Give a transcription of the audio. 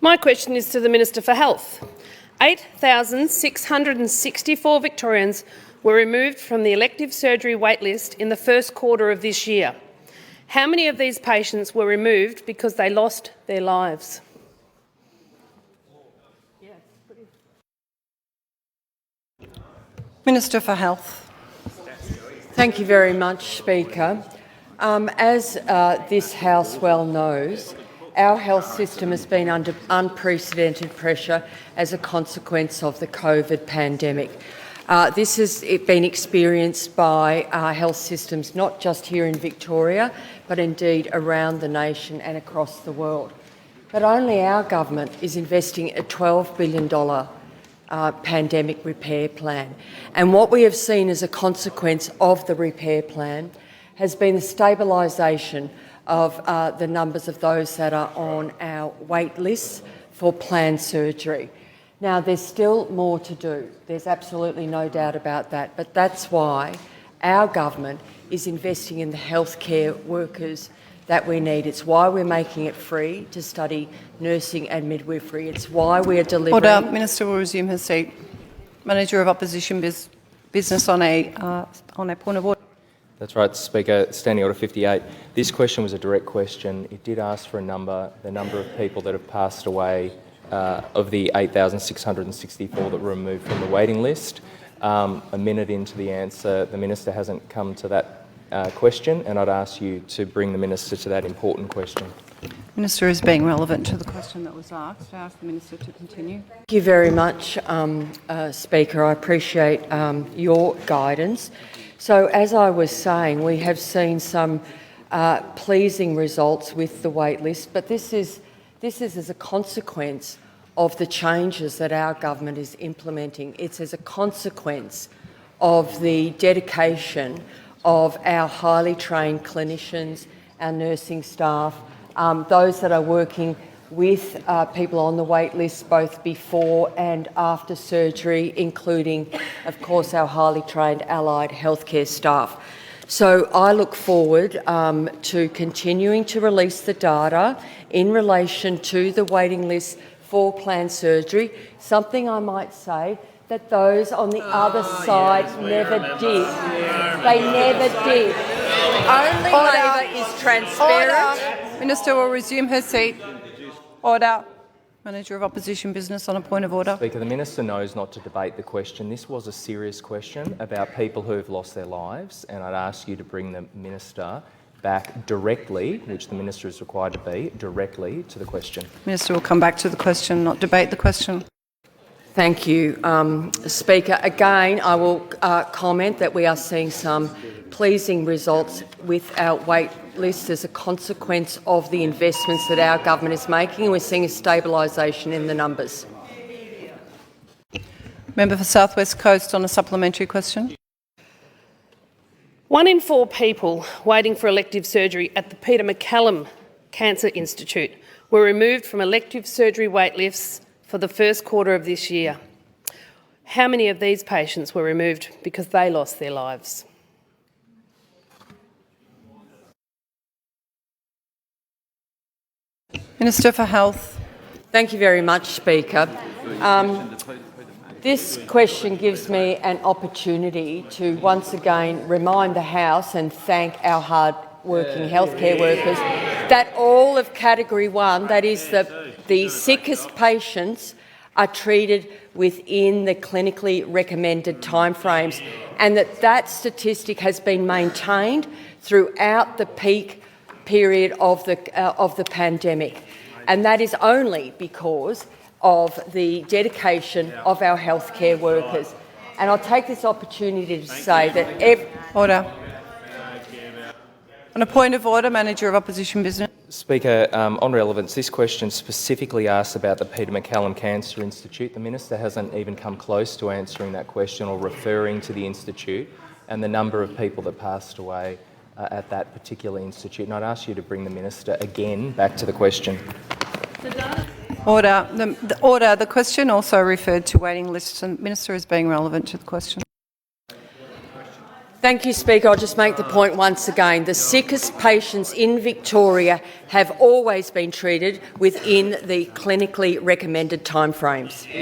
My question is to the Minister for Health. 8,664 Victorians were removed from the elective surgery waitlist in the first quarter of this year. How many of these patients were removed because they lost their lives? Minister for Health. Thank you very much, Speaker. As this House well knows, our health system has been under unprecedented pressure as a consequence of the COVID pandemic. This has been experienced by our health systems not just here in Victoria, but indeed around the nation and across the world. But only our government is investing a $12 billion pandemic repair plan. And what we have seen as a consequence of the repair plan has been the stabilisation of the numbers of those that are on our wait lists for planned surgery. Now, there's still more to do. There's absolutely no doubt about that. But that's why our government is investing in the healthcare workers that we need. It's why we're making it free to study nursing and midwifery. It's why we are delivering... Order. Minister will resume her seat. Manager of Opposition Business on a point of order. That's right, Speaker. Standing Order 58. This question was a direct question. It did ask for the number of people that have passed away of the 8,664 that were removed from the waiting list. A minute into the answer, the Minister hasn't come to that question, and I'd ask you to bring the Minister to that important question. Minister is being relevant to the question that was asked. I ask the Minister to continue. Thank you very much, Speaker. I appreciate your guidance. So, as I was saying, we have seen some pleasing results with the wait list, but this is as a consequence of the changes that our government is implementing. It's as a consequence of the dedication of our highly trained clinicians, our nursing staff, those that are working with people on the wait list both before and after surgery, including, of course, our highly trained allied healthcare staff. So I look forward to continuing to release the data in relation to the waiting list for planned surgery, something I might say that those on the other side never did. They never did. Only Labor is transparent. Order. Minister will resume her seat. Order. Manager of Opposition Business on a point of order. Speaker, the Minister knows not to debate the question. This was a serious question about people who have lost their lives, and I'd ask you to bring the Minister back directly, which the Minister is required to be, directly to the question. Minister will come back to the question, not debate the question. Thank you, Speaker. Again, I will comment that we are seeing some pleasing results with our wait list as a consequence of the investments that our government is making, and we're seeing a stabilisation in the numbers. Member for South West Coast on a supplementary question. 1 in 4 people waiting for elective surgery at the Peter MacCallum Cancer Institute were removed from elective surgery wait lists for the first quarter of this year. How many of these patients were removed because they lost their lives? Minister for Health. Thank you very much, Speaker. This question gives me an opportunity to once again remind the House and thank our hard-working healthcare workers that all of Category 1, that is the sickest patients, are treated within the clinically recommended timeframes, and that statistic has been maintained throughout the peak period of the pandemic, and that is only because of the dedication of our healthcare workers. And I'll take this opportunity to say that Order. On a point of order, Manager of Opposition Business. Speaker, on relevance, this question specifically asks about the Peter MacCallum Cancer Institute. The Minister hasn't even come close to answering that question or referring to the institute and the number of people that passed away at that particular institute. And I'd ask you to bring the Minister again back to the question. Order. The question also referred to waiting lists, and the Minister is being relevant to the question. Thank you, Speaker. I'll just make the point once again. The sickest patients in Victoria have always been treated within the clinically recommended timeframes.